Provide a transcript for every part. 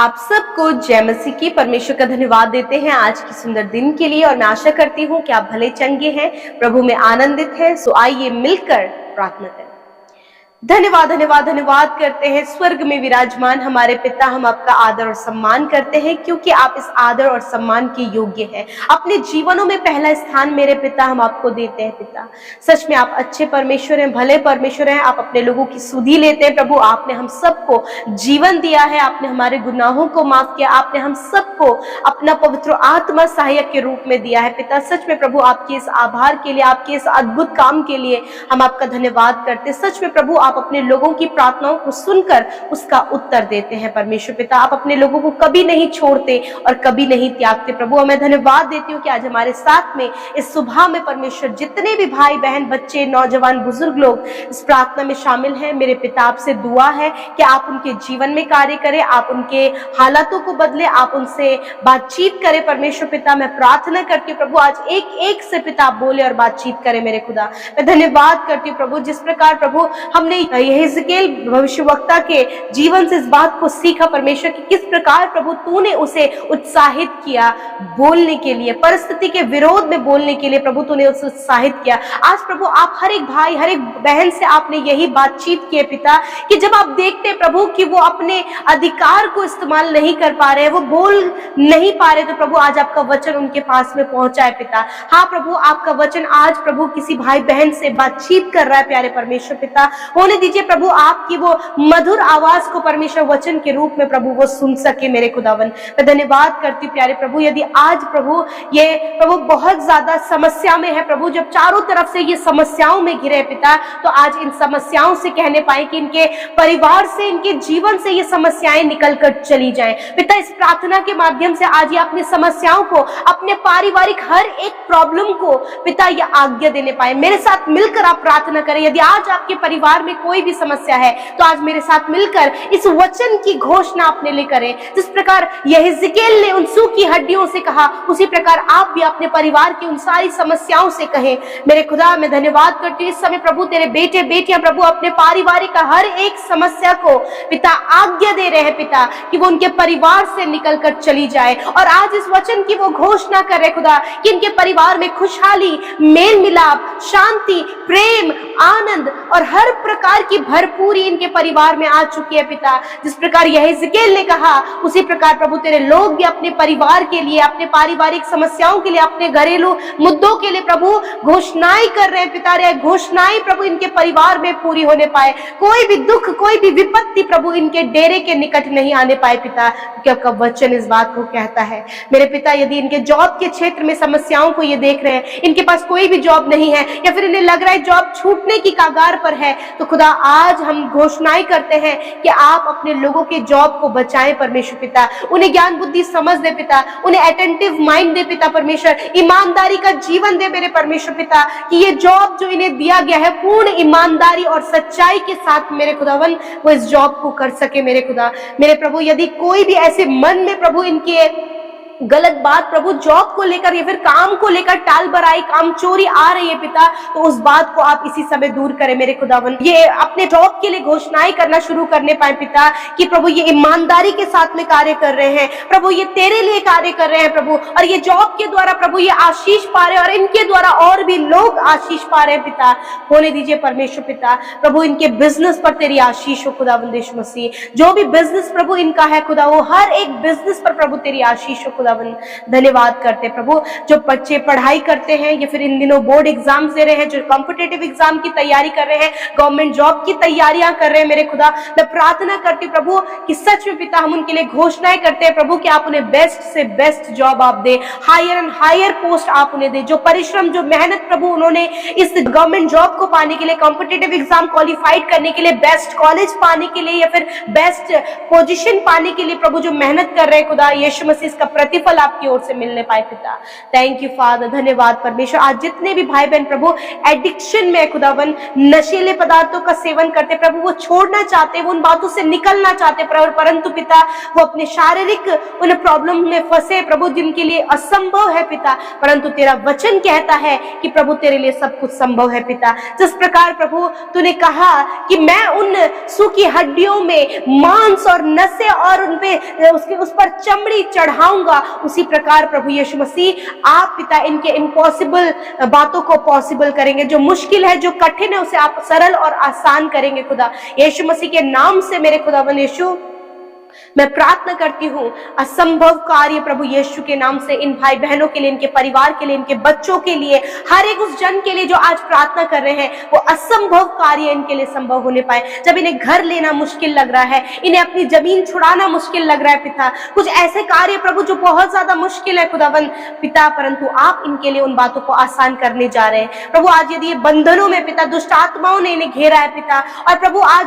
आप सबको जय मसीह की। परमेश्वर का धन्यवाद देते हैं आज की सुंदर दिन के लिए और मैं आशा करती हूँ कि आप भले चंगे हैं, प्रभु में आनंदित हैं। सो आइए मिलकर प्रार्थना करें। धन्यवाद धन्यवाद धन्यवाद करते हैं स्वर्ग में विराजमान हमारे पिता, हम आपका आदर और सम्मान करते हैं क्योंकि आप इस आदर और सम्मान के योग्य हैं। अपने जीवनों में पहला स्थान मेरे पिता हम आपको देते हैं। पिता, सच में आप अच्छे परमेश्वर हैं, भले परमेश्वर हैं। आप अपने लोगों की सुधि लेते हैं। प्रभु, आपने हम सबको जीवन दिया है, आपने हमारे गुनाहों को माफ किया, आपने हम सबको अपना पवित्र आत्मा सहायक के रूप में दिया है। पिता, सच में प्रभु आपके इस आभार के लिए, आपके इस अद्भुत काम के लिए हम आपका धन्यवाद करते हैं। सच में प्रभु आप अपने लोगों की प्रार्थनाओं को सुनकर उसका उत्तर देते हैं। परमेश्वर पिता, आप अपने लोगों को कभी नहीं छोड़ते और कभी नहीं त्यागते। प्रभु, मैं धन्यवाद देती हूँ कि आज हमारे साथ में इस सुबह में परमेश्वर जितने भी भाई बहन, बच्चे, नौजवान, बुजुर्ग लोग इस प्रार्थना में शामिल हैं, मेरे पिता आपसे दुआ है कि आप उनके जीवन में कार्य करें, आप उनके हालातों को बदले, आप उनसे बातचीत करें। परमेश्वर पिता, मैं प्रार्थना करती हूँ प्रभु आज एक एक से पिता आप बोले और बातचीत करें। मेरे खुदा, मैं धन्यवाद करती हूँ प्रभु जिस प्रकार प्रभु हमने यहेजकेल भविष्यवक्ता के जीवन से इस बात को सीखा परमेश्वर कि किस प्रकार प्रभु तूने उसे उत्साहित किया बोलने के लिए, परिस्थिति के विरोध में बोलने के लिए प्रभु तूने उसे उत्साहित किया। आज प्रभु आप हर एक भाई, हर एक बहन से आपने यही बातचीत की है पिता कि जब आप देखते हैं प्रभु कि वो अपने अधिकार को इस्तेमाल नहीं कर पा रहे हैं, वो बोल नहीं पा रहे, तो प्रभु आज आपका वचन उनके पास में पहुंचा है पिता। हाँ प्रभु, आपका वचन आज प्रभु किसी भाई बहन से बातचीत कर रहा है प्यारे परमेश्वर पिता। होने दीजिए प्रभु आपकी वो मधुर आवाज को परमेश्वर वचन के रूप में प्रभु वो सुन सके। मेरे खुदावन, मैं धन्यवाद करती हूँ प्यारे प्रभु। यदि आज प्रभु ये प्रभु बहुत ज्यादा समस्या में है प्रभु, जब चारों तरफ से ये समस्याओं में घिरे पिता, तो आज इन समस्याओं से कहने पाए कि इनके परिवार से, इनके जीवन से ये समस्याएं निकल कर चली जाएं पिता। इस प्रार्थना के माध्यम से आज ये अपनी समस्याओं को, अपने पारिवारिक हर एक प्रॉब्लम को पिता ये आज्ञा देने पाए। मेरे साथ मिलकर आप प्रार्थना करें। यदि आज आपके परिवार में कोई भी समस्या है तो आज मेरे साथ मिलकर इस वचन की घोषणा अपने लिए करें। जिस प्रकार यहेजकेल ने उन सूखी हड्डियों से कहा, उसी प्रकार आप भी अपने परिवार की उन सारी समस्याओं से कहें। मेरे खुदा, मैं धन्यवाद करती हूँ इस समय प्रभु तेरे बेटे बेटियां प्रभु अपने पारिवारिक का हर एक समस्या को पिता आज्ञा दे रहे हैं पिता कि वो उनके परिवार से निकल कर चली जाए। और आज इस वचन की वो घोषणा कर रहे खुदा कि इनके परिवार में खुशहाली, मेल मिलाप, शांति, प्रेम, आनंद और हर प्रकार की भरपूरी इनके परिवार में आ चुकी है पिता। जिस प्रकार यहेजकेल ने कहा, उसी प्रकार प्रभु तेरे लोग भी अपने परिवार के लिए, अपने पारिवारिक समस्याओं के लिए, अपने घरेलू मुद्दों के लिए प्रभु घोषणाएं कर रहे हैं पिता। रे घोषणाएं प्रभु इनके परिवार में पूरी होने पाए। कोई भी दुख, कोई भी विपत्ति प्रभु इनके डेरे के निकट नहीं आने पाए पिता, क्योंकि आपका वचन इस बात को कहता है। मेरे पिता, यदि इनके जॉब के क्षेत्र में समस्याओं को ये देख रहे हैं, इनके पास कोई भी जॉब नहीं है या फिर इन्हें लग रहा है जॉब छूटने की कगार पर है, तो खुदा आज हम घोषणाएं करते हैं कि आप अपने लोगों के जॉब को बचाएं परमेश्वर पिता। उन्हें ज्ञान बुद्धि समझ दे पिता, उन्हें अटेंटिव माइंड दे पिता परमेश्वर, ईमानदारी का जीवन दे मेरे परमेश्वर पिता कि ये जॉब जो इन्हें दिया गया है पूर्ण ईमानदारी और सच्चाई के साथ मेरे खुदावन वो इस जॉब को कर सके। मेरे खुदा, मेरे प्रभु, यदि कोई भी ऐसे मन में प्रभु इनके गलत बात प्रभु जॉब को लेकर या फिर काम को लेकर टाल बराई, काम चोरी आ रही है पिता, तो उस बात को आप इसी समय दूर करें मेरे खुदावन। ये अपने जॉब के लिए घोषणाएं करना शुरू करने पाए पिता कि प्रभु ये ईमानदारी के साथ में कार्य कर रहे हैं प्रभु, ये तेरे लिए कार्य कर रहे हैं प्रभु, और ये जॉब के द्वारा प्रभु ये आशीष पा रहे हैं और इनके द्वारा और भी लोग आशीष पा रहे हैं पिता। होने दीजिए परमेश्वर पिता प्रभु इनके बिजनेस पर तेरी आशीष हो खुदावन यीशु मसीह। जो भी बिजनेस प्रभु इनका है खुदा, वो हर एक बिजनेस पर प्रभु तेरी आशीष हो खुदा। धन्यवाद करते प्रभु जो बच्चे पढ़ाई करते हैं या फिर इन दिनों बोर्ड एग्जाम दे रहे हैं, जो कॉम्पिटिटिव एग्जाम की तैयारी कर रहे हैं, गवर्नमेंट जॉब की तैयारियां कर रहे हैं मेरे खुदा, मैं प्रार्थना करती हूँ प्रभु कि सच में पिता हम उनके लिए घोषणाएं करते हैं प्रभु कि आप उन्हें बेस्ट से बेस्ट जॉब आप दे, हायर एंड हायर पोस्ट आप उन्हें दे। जो परिश्रम, जो मेहनत प्रभु उन्होंने इस गवर्नमेंट जॉब को पाने के लिए, कॉम्पिटिटिव एग्जाम क्वालिफाइड करने के लिए, बेस्ट कॉलेज पाने के लिए या फिर बेस्ट पोजिशन पाने के लिए प्रभु जो मेहनत कर रहे हैं खुदा यीशु मसीह, इसका प्रतिफल प्रतिफल आपकी ओर से मिलने पाए पिता। थैंक यू फादर, धन्यवाद परमेश्वर। आज जितने भी भाई बहन प्रभु एडिक्शन में खुदावन नशीले पदार्थों का सेवन करते प्रभु, वो छोड़ना चाहते, वो उन बातों से निकलना चाहते परंतु पिता वो अपने शारीरिक उन प्रॉब्लम में फंसे प्रभु, जिनके लिए असंभव है पिता, परंतु तेरा वचन कहता है कि प्रभु तेरे लिए सब कुछ संभव है पिता। जिस प्रकार प्रभु तूने कहा कि मैं उन सूखी हड्डियों में मांस और नसें और उनपे उस पर चमड़ी चढ़ाऊंगा, उसी प्रकार प्रभु यीशु मसीह आप पिता इनके इम्पॉसिबल बातों को पॉसिबल करेंगे। जो मुश्किल है, जो कठिन है, उसे आप सरल और आसान करेंगे खुदा। यीशु मसीह के नाम से मेरे खुदावन यीशु मैं प्रार्थना करती हूँ, असंभव कार्य प्रभु यीशु के नाम से इन भाई बहनों के लिए, इनके परिवार के लिए, इनके बच्चों के लिए, हर एक उस जन के लिए जो आज प्रार्थना कर रहे हैं, वो असंभव कार्य इनके लिए संभव होने पाए। जब इन्हें घर लेना मुश्किल लग रहा है, इन्हें अपनी जमीन छुड़ाना मुश्किल लग रहा है पिता, कुछ ऐसे कार्य प्रभु जो बहुत ज्यादा मुश्किल है खुदावन पिता, परंतु आप इनके लिए उन बातों को आसान करने जा रहे हैं प्रभु। आज यदि ये बंधनों में पिता दुष्ट आत्माओं ने इन्हें घेरा है पिता, और प्रभु आज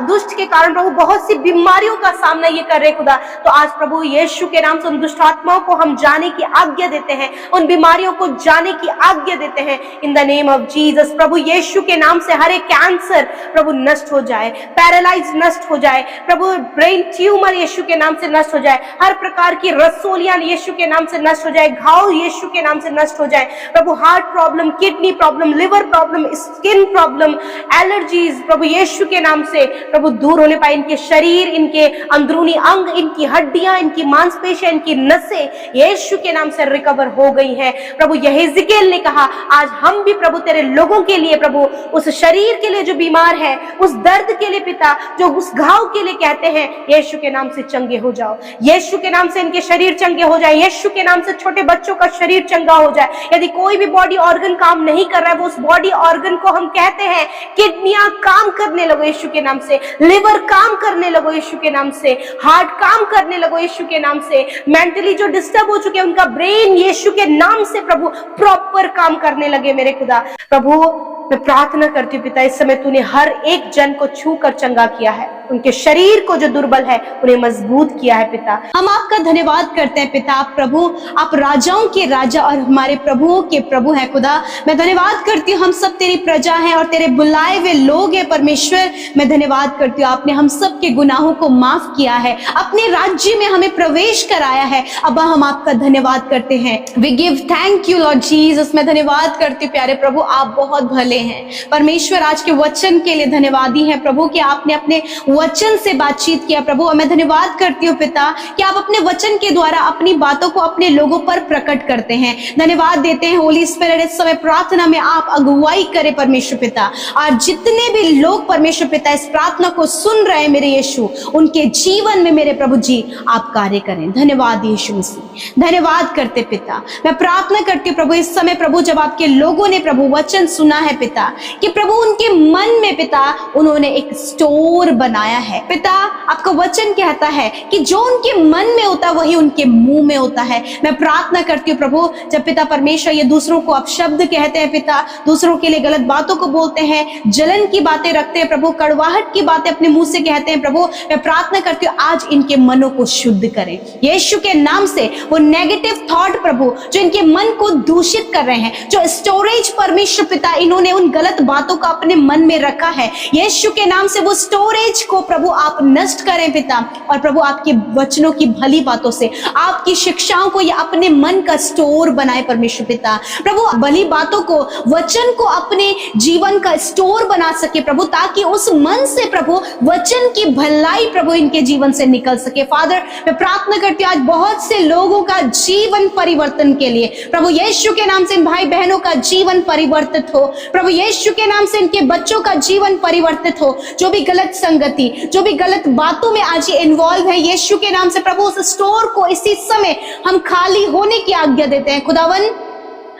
दुष्ट के कारण प्रभु बहुत सी बीमारियों का सामना ये कर रहे खुदा, तो आज प्रभु यीशु के नाम से उन दुष्ट आत्माओं को हम जाने की आज्ञा देते हैं, उन बीमारियों को जाने की आज्ञा देते हैं in the name of Jesus. प्रभु यीशु के नाम से हर एक कैंसर प्रभु नष्ट हो जाए, पैरालाइज नष्ट हो जाए प्रभु, ब्रेन ट्यूमर यीशु के नाम से नष्ट हो जाए, हर प्रकार की रसोलियां यीशु के नाम से नष्ट हो जाए, घाव यीशु के नाम से नष्ट हो जाए प्रभु, heart problem, kidney problem, liver problem, skin problem, allergies प्रभु यीशु के नाम से प्रभु दूर होने पाए। इनके शरीर, इनके अंदरूनी अंग, इनकी हड्डियां, इनकी मांसपेशियां, इनकी नसें यीशु के नाम से रिकवर हो गई हैं प्रभु। यहेजकेल ने कहा आज हम भी प्रभु तेरे लोगों के लिए प्रभु, उस शरीर के लिए जो बीमार है, उस दर्द के लिए पिता, जो उस घाव के लिए कहते हैं, यीशु के नाम से चंगे हो जाओ, यीशु के नाम से इनके शरीर चंगे हो जाए, यीशु के नाम से छोटे बच्चों का शरीर चंगा हो जाए। यदि कोई भी बॉडी ऑर्गन काम नहीं कर रहा है, वो उस बॉडी ऑर्गन को हम कहते हैं, किडनियां काम करने लगो यीशु के नाम से, लिवर काम करने लगो यीशु के नाम से, हार्ट काम करने लगो यीशु के नाम से, मेंटली जो डिस्टर्ब हो चुके हैं उनका ब्रेन यीशु के नाम से प्रभु प्रॉपर काम करने लगे मेरे खुदा। प्रभु मैं प्रार्थना करती हूँ पिता, इस समय तूने हर एक जन को छू कर चंगा किया है, उनके शरीर को जो दुर्बल है उन्हें मजबूत किया है पिता। हम आपका धन्यवाद करते हैं पिता। आप प्रभु, आप राजाओं के राजा और हमारे प्रभुओं के प्रभु हैं खुदा। मैं धन्यवाद करती हूँ, हम सब तेरी प्रजा हैं और तेरे बुलाए हुए लोग हैं परमेश्वर। मैं धन्यवाद करती हूँ, आपने हम सब के गुनाहों को माफ किया है, अपने राज्य में हमें प्रवेश कराया है। अब हम आपका धन्यवाद करते हैं। We give thank you Lord Jesus. मैं धन्यवाद करती हूँ प्यारे प्रभु, आप बहुत भले हैं परमेश्वर। आज के वचन के लिए धन्यवादी है प्रभु कि आपने अपने वचन से बातचीत किया प्रभु। और मैं धन्यवाद करती हूँ पिता कि आप अपने वचन के द्वारा अपनी बातों को अपने लोगों पर प्रकट करते हैं। धन्यवाद देते हैं होली स्पिरिट, इस समय प्रार्थना में आप अगुवाई करें परमेश्वर पिता। आज जितने भी लोग परमेश्वर पिता इस प्रार्थना को सुन रहे हैं मेरे यीशु, उनके जीवन में मेरे प्रभु जी आप कार्य करें। धन्यवाद यीशु मसीह, धन्यवाद करते पिता। मैं प्रार्थना करती हूँ प्रभु इस समय प्रभु, जब आपके लोगों ने प्रभु वचन सुना है पिता, कि प्रभु उनके मन में पिता उन्होंने एक स्टोर बनाया है पिता। आपका वचन कहता है कि जो उनके मन में होता है वही उनके मुंह में होता है। मैं प्रार्थना करती हूँ प्रभु, जब पिता परमेश्वर ये दूसरों को अपशब्द कहते हैं पिता, दूसरों के लिए गलत बातों को बोलते हैं, जलन की बातें रखते हैं प्रभु, कड़वाहट की बातें अपने मुंह से कहते हैं प्रभु, मैं प्रार्थना करती हूँ आज इनके मनों को शुद्ध करें यीशु के नाम से। वो नेगेटिव थॉट प्रभु जो इनके मन को दूषित कर रहे हैं, जो स्टोरेज परमेश्वर पिता इन्होंने उन गलत बातों का अपने मन में रखा है, यीशु के नाम से वो स्टोरेज को प्रभु आप नष्ट करें पिता। और प्रभु आपके वचनों की भली बातों से, आपकी शिक्षाओं को ये अपने मन का स्टोर बनाए परमेश्वर पिता। प्रभु भली बातों को, वचन को अपने जीवन का स्टोर बना सके प्रभु, ताकि उस मन से प्रभु वचन की भलाई प्रभु इनके जीवन से निकल सके। फादर मैं प्रार्थना करती हूँ आज बहुत से लोगों का जीवन परिवर्तन के लिए प्रभु यीशु के नाम से, इन भाई बहनों का जीवन परिवर्तित हो प्रभु यीशु के नाम से, इनके बच्चों का जीवन परिवर्तित हो। जो भी गलत संगति, जो भी गलत बातों में आज ये इन्वॉल्व है यीशु के नाम से प्रभु, उस स्टोर को इसी समय हम खाली होने की आज्ञा देते हैं खुदावन।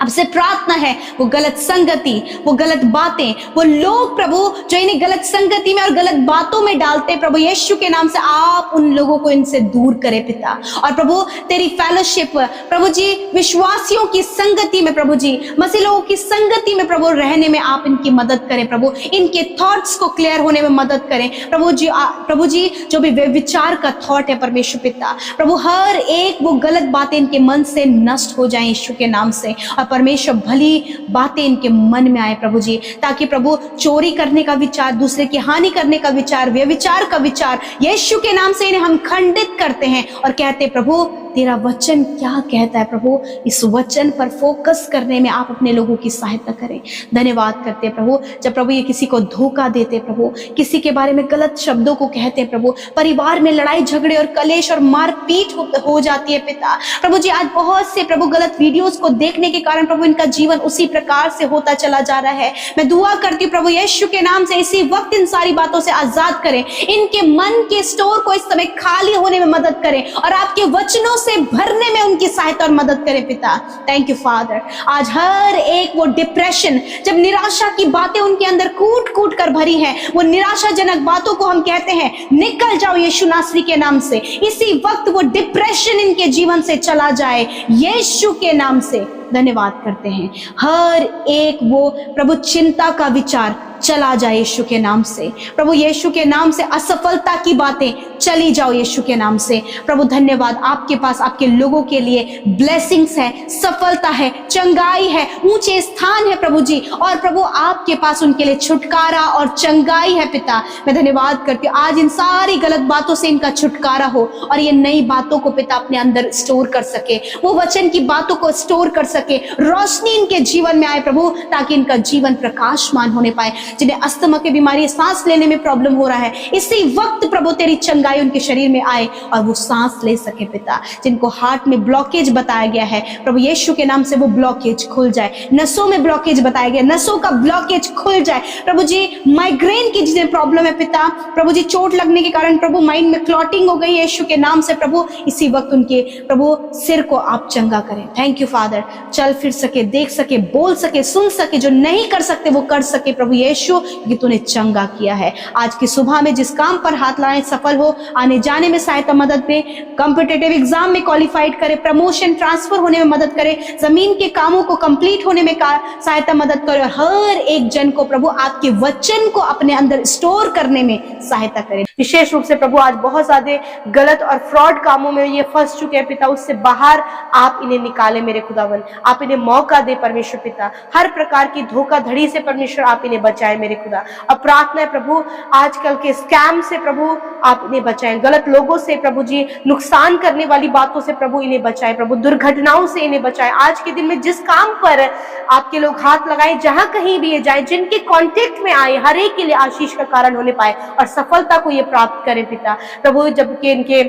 आपसे प्रार्थना है वो गलत संगति, वो गलत बातें, वो लोग प्रभु जो इन्हें गलत संगति में और गलत बातों में डालते हैं, प्रभु यीशु के नाम से आप उन लोगों को इनसे दूर करें पिता। और प्रभु तेरी फेलोशिप प्रभु जी, विश्वासियों की संगति में प्रभु जी, मसीह लोगों की संगति में प्रभु रहने में आप इनकी मदद करें प्रभु, इनके थॉट्स को क्लियर होने में मदद करें प्रभु जी जो भी विचार का थॉट है परमेश्वर पिता, प्रभु हर एक वो गलत बातें इनके मन से नष्ट हो जाएं यीशु के नाम से, और परमेश्वर भली बातें इनके मन में आए प्रभु जी, ताकि प्रभु चोरी करने का विचार, दूसरे की हानि करने का विचार, व्यभिचार का विचार, यीशु के नाम से इन्हें हम खंडित करते हैं और कहते प्रभु तेरा वचन क्या कहता है प्रभु, इस वचन पर फोकस करने में आप अपने लोगों की सहायता करें। धन्यवाद करते हैं प्रभु, जब प्रभु ये किसी को धोखा देते प्रभु, किसी के बारे में गलत शब्दों को कहते हैं प्रभु, परिवार में लड़ाई झगड़े और कलेश और मारपीट हो जाती है पिता। प्रभु जी आज बहुत से प्रभु गलत वीडियोस को देखने के कारण प्रभु इनका जीवन उसी प्रकार से होता चला जा रहा है। मैं दुआ करती हूँ प्रभु यीशु के नाम से इसी वक्त इन सारी बातों से आजाद करें, इनके मन के स्टोर को इस समय खाली होने में मदद करें और आपके वचनों से भरने में उनकी सहायता और मदद करें पिता। Thank you father. आज हर एक वो डिप्रेशन, जब निराशा की बातें उनके अंदर कूट कूट कर भरी है, वो निराशाजनक बातों को हम कहते हैं निकल जाओ यीशु नासरी के नाम से, इसी वक्त वो डिप्रेशन इनके जीवन से चला जाए यीशु के नाम से। धन्यवाद करते हैं। हर एक वो प्रभु चिंता का विचार चला जाए यीशु के नाम से, प्रभु यीशु के नाम से असफलता की बातें चली जाओ यीशु के नाम से। प्रभु धन्यवाद, आपके पास आपके लोगों के लिए ब्लेसिंग्स है, सफलता है, चंगाई है, ऊंचे स्थान है प्रभु जी, और प्रभु आपके पास उनके लिए छुटकारा और चंगाई है पिता। मैं धन्यवाद करती हूँ आज इन सारी गलत बातों से इनका छुटकारा हो और ये नई बातों को पिता अपने अंदर स्टोर कर सके, वो वचन की बातों को स्टोर कर सके, रोशनी इनके जीवन में आए प्रभु, ताकि इनका जीवन प्रकाशमान होने पाए। जिन्हें अस्थमा की बीमारी, सांस लेने में प्रॉब्लम हो रहा है, इसी वक्त प्रभु तेरी चंगाई उनके शरीर में आए और वो सांस ले सके पिता। जिनको हार्ट में ब्लॉकेज बताया गया है प्रभु यीशु के नाम से वो ब्लॉकेज खुल जाए, नसों में ब्लॉकेज बताया गया, नसों का ब्लॉकेज खुल जाए प्रभु जी। माइग्रेन की जिन्हें प्रॉब्लम है पिता, प्रभु जी चोट लगने के कारण प्रभु माइंड में क्लॉटिंग हो गई यीशु के नाम से प्रभु, इसी वक्त उनके प्रभु सिर को आप चंगा करें। Thank you father. चल फिर सके, देख सके, बोल सके, सुन सके, जो नहीं कर सकते वो कर सके प्रभु यीशु, क्योंकि तूने चंगा किया है। आज की सुबह में जिस काम पर हाथ लाए सफल हो, आने जाने में सहायता मदद दे, कॉम्पिटिटिव एग्जाम में क्वालिफाइड करे, प्रमोशन ट्रांसफर होने में मदद करे, जमीन के कामों को कंप्लीट होने में सहायता मदद करे, और हर एक जन को प्रभु आपके वचन को अपने अंदर स्टोर करने में सहायता करे। विशेष रूप से प्रभु आज बहुत ज्यादा गलत और फ्रॉड कामों में ये फंस चुके हैं पिता, उससे बाहर आप इन्हें निकाले मेरे खुदावन, आप इन्हें मौका दे परमेश्वर पिता, हर प्रकार की धोखाधड़ी से परमेश्वर आप इन्हें बचाए मेरे खुदा। अब प्रार्थना है प्रभु आजकल के स्कैम से प्रभु आप इन्हें बचाएं, गलत लोगों से प्रभु जी, नुकसान करने वाली बातों से प्रभु इन्हें बचाएं, प्रभु दुर्घटनाओं से इन्हें बचाएं। आज के दिन में जिस काम पर आपके लोग हाथ लगाए, जहां कहीं भी ये जाए, जिनके कांटेक्ट में आए, हर एक के लिए आशीष का कारण होने पाए और सफलता को ये प्राप्त करें पिता। प्रभु जबकि इनके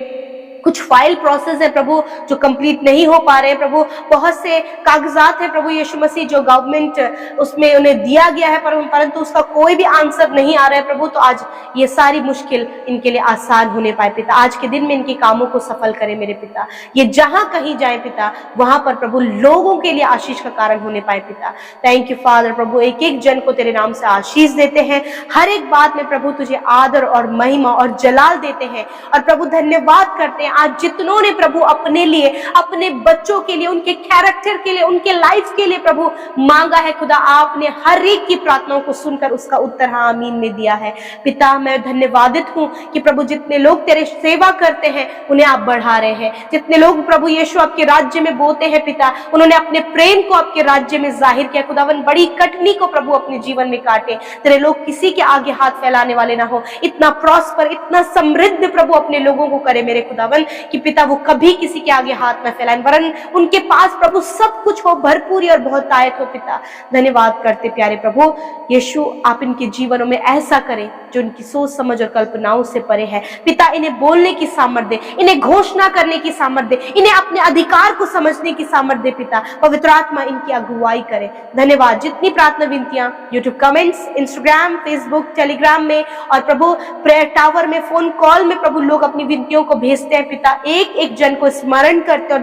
कुछ फाइल प्रोसेस है प्रभु जो कंप्लीट नहीं हो पा रहे हैं प्रभु, बहुत से कागजात है प्रभु यीशु मसीह जो गवर्नमेंट उसमें उन्हें दिया गया है परंतु उसका कोई भी आंसर नहीं आ रहा है प्रभु, तो आज ये सारी मुश्किल इनके लिए आसान होने पाए पिता। आज के दिन में इनके कामों को सफल करें मेरे पिता, ये जहां कहीं जाए पिता वहां पर प्रभु लोगों के लिए आशीष का कारण होने पाए पिता। Thank you father. प्रभु एक एक जन को तेरे नाम से आशीष देते हैं, हर एक बात में प्रभु तुझे आदर और महिमा और जलाल देते हैं, और प्रभु धन्यवाद करते हैं आज जितनों ने प्रभु अपने लिए, अपने बच्चों के लिए, उनके कैरेक्टर के लिए, उनके लाइफ के लिए प्रभु मांगा है खुदा, आपने हर एक की प्रार्थनाओं को सुनकर उसका उत्तर हाँ आमीन में दिया है पिता। मैं धन्यवादित हूँ कि प्रभु जितने लोग तेरे सेवा करते हैं उन्हें आप बढ़ा रहे हैं, जितने लोग प्रभु यीशु आपके राज्य में बोते हैं पिता, उन्होंने अपने प्रेम को आपके राज्य में जाहिर किया खुदावन। बड़ी कठिनी को प्रभु अपने जीवन में काटे, तेरे लोग किसी के आगे हाथ फैलाने वाले ना हो, इतना प्रॉस्पर, इतना समृद्ध प्रभु अपने लोगों को करे मेरे खुदावन कि पिता वो कभी किसी के आगे हाथ न फैलाएं, वरन उनके पास प्रभु सब कुछ हो, भरपूरी और बहुतायत हो पिता। धन्यवाद करते प्यारे प्रभु यीशु, आप इनके जीवनों में ऐसा करें जो इनकी सोच समझ और कल्पनाओं से परे है पिता। इन्हें बोलने की सामर्थ्य दे, इन्हें घोषणा करने की सामर्थ्य दे, इन्हें अपने अधिकार को समझने की सामर्थ्य दे पिता। पवित्र आत्मा इनकी अगुवाई करे। धन्यवाद। जितनी प्रार्थना विनतियां YouTube comments, Instagram, Facebook, Telegram में और प्रभु प्रेयर टावर में, फोन कॉल में प्रभु लोग अपनी विनतियों को भेजते हैं पिता एक एक जन को स्मरण करते और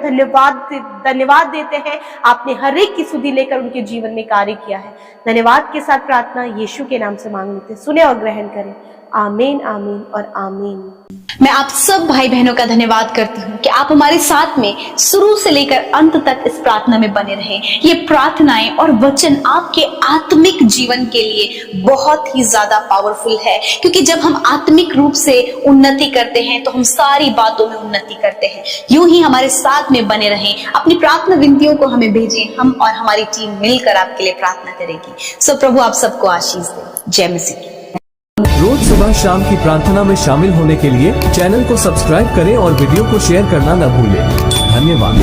धन्यवाद देते हैं। आपने हर एक की सुधि लेकर उनके जीवन में कार्य किया है। धन्यवाद के साथ प्रार्थना यीशु के नाम से मांग लेते, सुने और ग्रहण करें। आमीन, आमीन और आमीन। मैं आप सब भाई बहनों का धन्यवाद करती हूँ कि आप हमारे साथ में शुरू से लेकर अंत तक इस प्रार्थना में बने रहें। ये प्रार्थनाएं और वचन आपके आत्मिक जीवन के लिए बहुत ही ज्यादा पावरफुल है, क्योंकि जब हम आत्मिक रूप से उन्नति करते हैं तो हम सारी बातों में उन्नति करते हैं। यूं ही हमारे साथ में बने रहें, अपनी प्रार्थना विनतियों को हमें भेजें, हम और हमारी टीम मिलकर आपके लिए प्रार्थना करेगी। सो प्रभु आप सबको आशीष दे। जय मसीह। रोज सुबह शाम की प्रार्थना में शामिल होने के लिए चैनल को सब्सक्राइब करें और वीडियो को शेयर करना न भूलें। धन्यवाद।